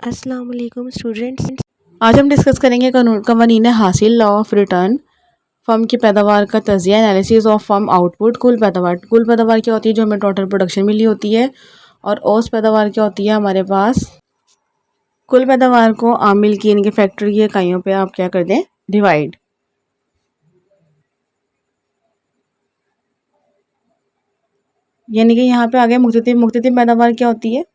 अस्सलाम वालेकुम स्टूडेंट्स। आज हम डिस्कस करेंगे कवानीन हासिल, लॉ ऑफ रिटर्न, फर्म की पैदावार का तजिया, एनालिसिस ऑफ फर्म आउटपुट। कुल पैदावार क्या होती है जो हमें टोटल प्रोडक्शन मिली होती है, और औसत पैदावार क्या होती है हमारे पास। कुल पैदावार को आमिल की यानी कि फैक्टर की इकाइयों पे आप क्या कर दें, डिवाइड। यानी कि यहाँ पे आगे मुख्तलिफ पैदावार क्या होती है,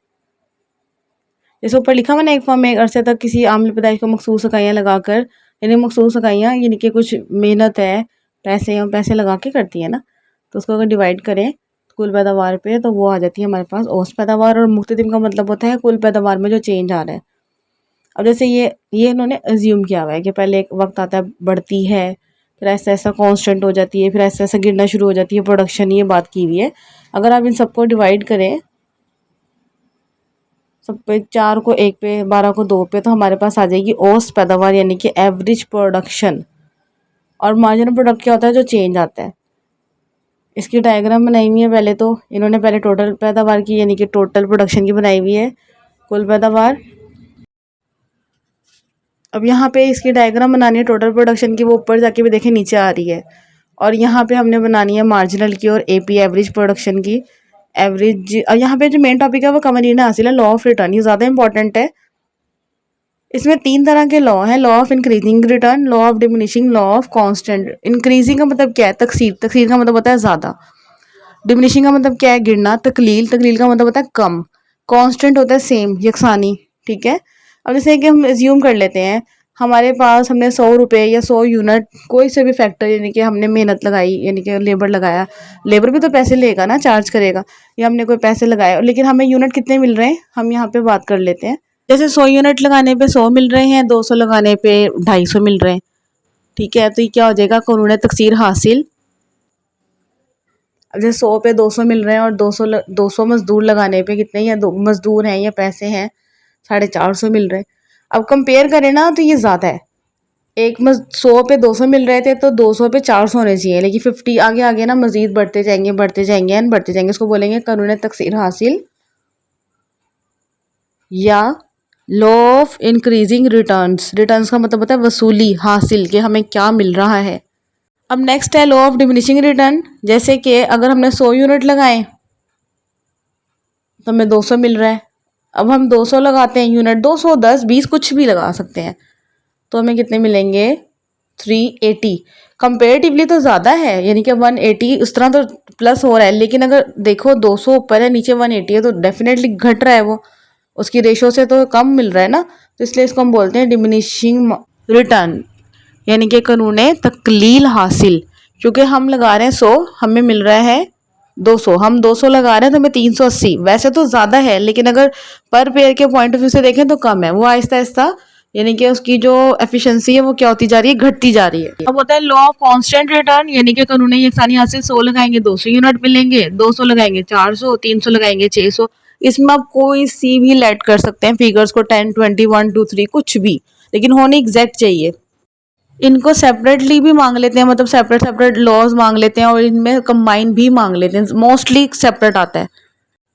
जैसे ऊपर लिखा हुआ ना, एक फर्म एक अरसे तक किसी आमल पैदाइश को मखसूस इकाइयाँ लगाकर, यानी मखसूस इकाइयाँ यानी कि कुछ मेहनत है, पैसे लगा के करती है ना, तो उसको अगर डिवाइड करें कुल पैदावार पे तो वो आ जाती है हमारे पास औसत पैदावार। और मुख्तलिफ का मतलब होता है कुल पैदावार में जो चेंज आ रहा है। अब जैसे ये इन्होंने अज्यूम किया हुआ है कि पहले एक वक्त आता है बढ़ती है, फिर ऐसा ऐसा कांस्टेंट हो जाती है, फिर ऐसा ऐसा गिरना शुरू हो जाती है प्रोडक्शन, ये बात की हुई है। अगर आप इन सबको डिवाइड करें, सब पे 4 को 1 पे, 12 को 2 पे, तो हमारे पास आ जाएगी औसत पैदावार यानी कि एवरेज प्रोडक्शन। और मार्जिनल प्रोडक्ट क्या होता है, जो चेंज आता है। इसकी डायग्राम बनाई हुई है। पहले तो इन्होंने पहले टोटल पैदावार की यानी कि टोटल प्रोडक्शन की बनाई हुई है, कुल पैदावार। अब यहाँ पे इसकी डायग्राम बनानी है टोटल प्रोडक्शन की, वो ऊपर जाके भी देखें नीचे आ रही है। और यहाँ पे हमने बनानी है मार्जिनल की और एपी एवरेज प्रोडक्शन की एवरेज। और यहाँ पे जो मेन टॉपिक है वो कवानीन हासिल है, लॉ ऑफ रिटर्न, ये ज़्यादा इंपॉर्टेंट है। इसमें 3 तरह के लॉ हैं, law of increasing return, law of diminishing, law of constant. Increasing का मतलब क्या है, तकसीर का मतलब होता है ज़्यादा। डिमिनिशिंग का मतलब क्या है, गिरना। तकलील का मतलब होता है कम। कांस्टेंट होता है सेम, यकसानी। ठीक है। अब जैसे कि हम एज्यूम कर लेते हैं हमारे पास हमने 100 रुपये या 100 यूनिट कोई से भी फैक्टर यानी कि हमने मेहनत लगाई यानी कि लेबर लगाया, लेबर भी तो पैसे लेगा ना, चार्ज करेगा, या हमने कोई पैसे लगाए, लेकिन हमें यूनिट कितने मिल रहे हैं, हम यहाँ पे बात कर लेते हैं। जैसे 100 यूनिट लगाने पे 100 मिल रहे हैं, 200 लगाने पे 250 मिल रहे हैं। ठीक है, तो ये क्या हो जाएगा, कानून तकसीर हासिल। अब जैसे 100 पे 200 मिल रहे हैं और 200 मजदूर लगाने पे कितने हैं, मजदूर हैं या पैसे हैं 450 मिल रहे हैं। अब कंपेयर करें ना तो ये ज़्यादा है। 100 पे 200 मिल रहे थे तो 200 पे 400 होने चाहिए, लेकिन 50 आगे आगे ना मजीद बढ़ते जाएंगे बढ़ते जाएंगे एंड बढ़ते जाएंगे। इसको बोलेंगे कानून तकसीर हासिल या law of increasing returns. Returns का मतलब होता है वसूली, हासिल, कि हमें क्या मिल रहा है। अब नेक्स्ट है लॉ ऑफ डिमिनिशिंग रिटर्न। जैसे कि अगर हमने 100 यूनिट लगाए तो हमें 200 मिल रहा है। अब हम 200 लगाते हैं यूनिट, 200 10 20 कुछ भी लगा सकते हैं, तो हमें कितने मिलेंगे, 380। कंपेरेटिवली तो ज़्यादा है, यानी कि 180 उस तरह तो प्लस हो रहा है, लेकिन अगर देखो 200 ऊपर है नीचे 180 है तो डेफिनेटली घट रहा है, वो उसकी रेशो से तो कम मिल रहा है ना। तो इसलिए इसको हम बोलते हैं डिमिनिशिंग रिटर्न, यानी कि कानून तकलील हासिल। क्योंकि हम लगा रहे हैं 100, हमें मिल रहा है 200, हम 200 लगा रहे हैं तो हमें 380। वैसे तो ज़्यादा है, लेकिन अगर पर पेयर के पॉइंट ऑफ व्यू से देखें तो कम है, वो आहिस्ता आहिस्ता यानी कि उसकी जो एफिशिएंसी है वो क्या होती जा रही है, घटती जा रही है। अब होता है लॉ ऑफ कांस्टेंट रिटर्न, यानी कि कानून यकसानी हासिल। 100 लगाएंगे 200 यूनिट मिलेंगे, 200 लगाएंगे 400, 300 लगाएंगे 600। इसमें आप कोई सी भी लेट कर सकते हैं फिगर्स को, 10 20 1 2 3 कुछ भी, लेकिन होने एग्जैक्ट चाहिए। इनको सेपरेटली भी मांग लेते हैं, मतलब सेपरेट सेपरेट लॉज मांग लेते हैं, और इनमें कंबाइन भी मांग लेते हैं, मोस्टली सेपरेट आता है।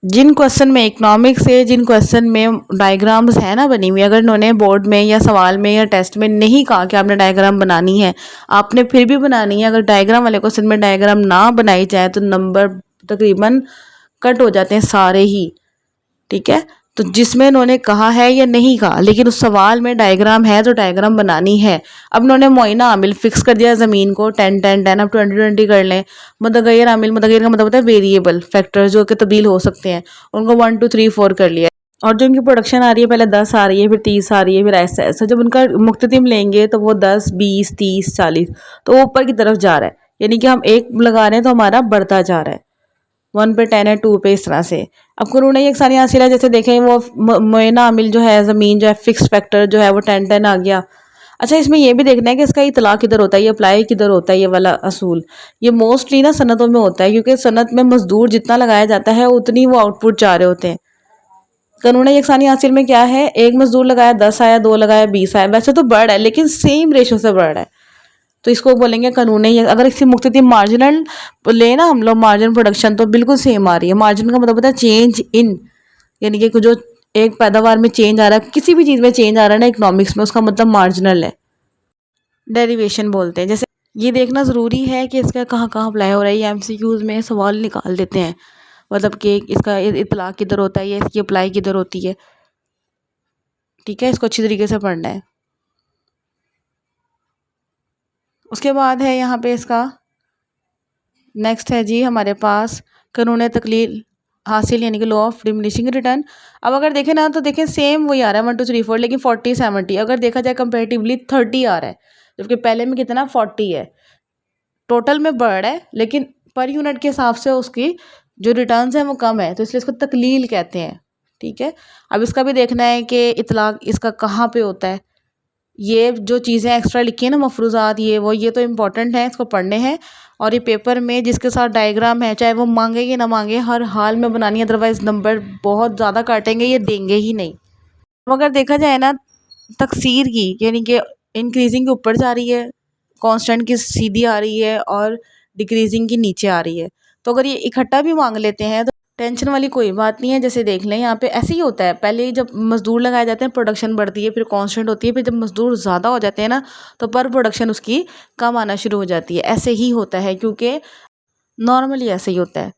जिन क्वेश्चन में इकोनॉमिक्स से, जिन क्वेश्चन में डायग्राम्स है ना बनी हुई, अगर इन्होंने बोर्ड में या सवाल में या टेस्ट में नहीं कहा कि आपने डायग्राम बनानी है, आपने फिर भी बनानी है, अगर डायग्राम वाले क्वेश्चन में डायग्राम ना बनाई जाए तो नंबर तकरीबन कट हो जाते हैं सारे ही। ठीक है, तो जिसमें इन्होंने कहा है या नहीं कहा, लेकिन उस सवाल में डायग्राम है तो डायग्राम बनानी है। अब इन्होंने मोइना आमिल फिक्स कर दिया ज़मीन को 10 10 10, अब 20 20 कर लें। मुतगैर आमिल, मुतगैर का मतलब होता है वेरिएबल फैक्टर जो कि तब्दील हो सकते हैं, उनको 1 2 3 4 कर लिया। और जो उनकी प्रोडक्शन आ रही है, पहले 10 आ रही है, फिर 30 आ रही है, फिर ऐसा ऐसा जब उनका मुख्ततिम लेंगे तो वो 10 20 30 40, तो वो ऊपर की तरफ जा रहा है। यानी कि हम एक लगा रहे हैं तो हमारा बढ़ता जा रहा है, 1 पे 10 है, 2 पे, इस तरह से। अब कानून यकसानी हासिल है, जैसे देखें वो मोइना आमिल जो है, ज़मीन जो है, फिक्स फैक्टर जो है वो 10 10 आ गया। अच्छा, इसमें ये भी देखना है कि इसका इतला किधर होता है, ये अप्लाई किधर होता है, ये वाला असूल। ये मोस्टली ना सनतों में होता है, क्योंकि सनत में मजदूर जितना लगाया जाता है उतनी वो आउटपुट जा रहे होते हैं। कानून यकसानी हासिल में क्या है, एक मजदूर लगाया 10 आया, 2 लगाया 20 आया, वैसे तो बढ़ है लेकिन सेम रेशो से बढ़ रहा है, तो इसको बोलेंगे कानून। अगर इसकी मुख्तलिफ मार्जिनल ले ना हम लोग, मार्जिन प्रोडक्शन, तो बिल्कुल सेम आ रही है। मार्जिन का मतलब होता है चेंज इन, यानी कि जो एक पैदावार में चेंज आ रहा है, किसी भी चीज़ में चेंज आ रहा है ना इकोनॉमिक्स में, उसका मतलब मार्जिनल है, डेरिवेशन बोलते हैं। जैसे ये देखना ज़रूरी है कि इसका कहाँ कहाँ अप्लाई हो रहा है। ये एमसीक्यूज़ में सवाल निकाल देते हैं, मतलब कि इसका इतलाक़ किधर होता है या इसकी अप्लाई किधर होती है। ठीक है, इसको अच्छी तरीके से पढ़ना है। उसके बाद है यहाँ पे इसका नेक्स्ट है जी हमारे पास कानून तकलील हासिल, यानी कि लॉ ऑफ डिमिनिशिंग रिटर्न। अब अगर देखें ना तो देखें सेम वही आ रहा है 1 2 3 4, लेकिन 40 70 अगर देखा जाए कंपेरेटिवली 30 आ रहा है, जबकि पहले में कितना 40 है। टोटल में बढ़ रहा है लेकिन पर यूनिट के हिसाब से उसकी जो रिटर्न्स हैं वो कम है, तो इसलिए इसको तकलील कहते हैं। ठीक है, अब इसका भी देखना है कि इतलाक़ इसका कहाँ पे होता है। ये जो चीज़ें एक्स्ट्रा लिखी है ना, मफरूज़ात ये वो, ये तो इम्पॉर्टेंट है, इसको पढ़ने हैं। और ये पेपर में जिसके साथ डायग्राम है, चाहे वो मांगे या ना मांगे, हर हाल में बनानी है, अदरवाइज़ नंबर बहुत ज़्यादा काटेंगे, ये देंगे ही नहीं। अगर देखा जाए ना तकसीर की, यानी कि इंक्रीजिंग के ऊपर जा रही है, कांस्टेंट की सीधी आ रही है और डिक्रीजिंग की नीचे आ रही है, तो अगर ये इकट्ठा भी मांग लेते हैं तो टेंशन वाली कोई बात नहीं है। जैसे देख लें यहाँ पे ऐसे ही होता है, पहले जब मज़दूर लगाए जाते हैं प्रोडक्शन बढ़ती है, फिर कांस्टेंट होती है, फिर जब मज़दूर ज़्यादा हो जाते हैं ना तो पर प्रोडक्शन उसकी कम आना शुरू हो जाती है। ऐसे ही होता है, क्योंकि नॉर्मली ऐसे ही होता है।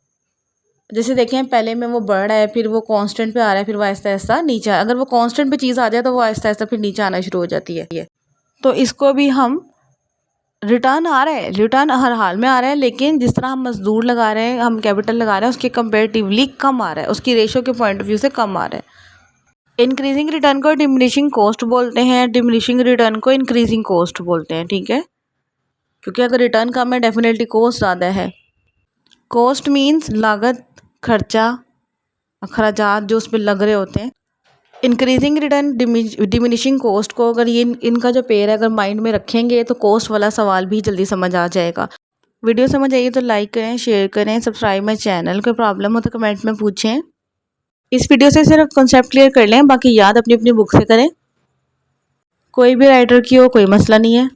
जैसे देखें पहले में वो बढ़ रहा है, फिर वो कांस्टेंट पे आ रहा है, फिर वो आहिस्ता आहिस्ता नीचे, अगर वो कांस्टेंट पे चीज़ आ जाए तो वो आहिस्ता आहिस्ता फिर नीचे आना शुरू हो जाती है। तो इसको भी हम रिटर्न आ रहा है, रिटर्न हर हाल में आ रहा है, लेकिन जिस तरह हम मजदूर लगा रहे हैं, हम कैपिटल लगा रहे हैं, उसके कंपेरेटिवली कम आ रहा है, उसकी रेशो के पॉइंट ऑफ व्यू से कम आ रहा है। इंक्रीजिंग रिटर्न को डिमिनिशिंग कॉस्ट बोलते हैं, डिमिनिशिंग रिटर्न को इंक्रीजिंग कॉस्ट बोलते हैं। ठीक है, क्योंकि अगर रिटर्न कम है डेफिनेटली कॉस्ट ज़्यादा है। कॉस्ट मीन्स लागत, खर्चा, अखराजात जो उस पर लग रहे होते हैं। इंक्रीजिंग रिटर्न, डिमिनिशिंग कॉस्ट को अगर ये इनका जो पेयर है अगर माइंड में रखेंगे तो कॉस्ट वाला सवाल भी जल्दी समझ आ जाएगा। वीडियो समझ आइए तो लाइक करें, शेयर करें, सब्सक्राइब माई चैनल। कोई प्रॉब्लम हो तो कमेंट में पूछें। इस वीडियो से सिर्फ कॉन्सेप्ट क्लियर कर लें, बाकी याद अपनी अपनी बुक से करें। कोई भी राइटर की हो कोई मसला नहीं है।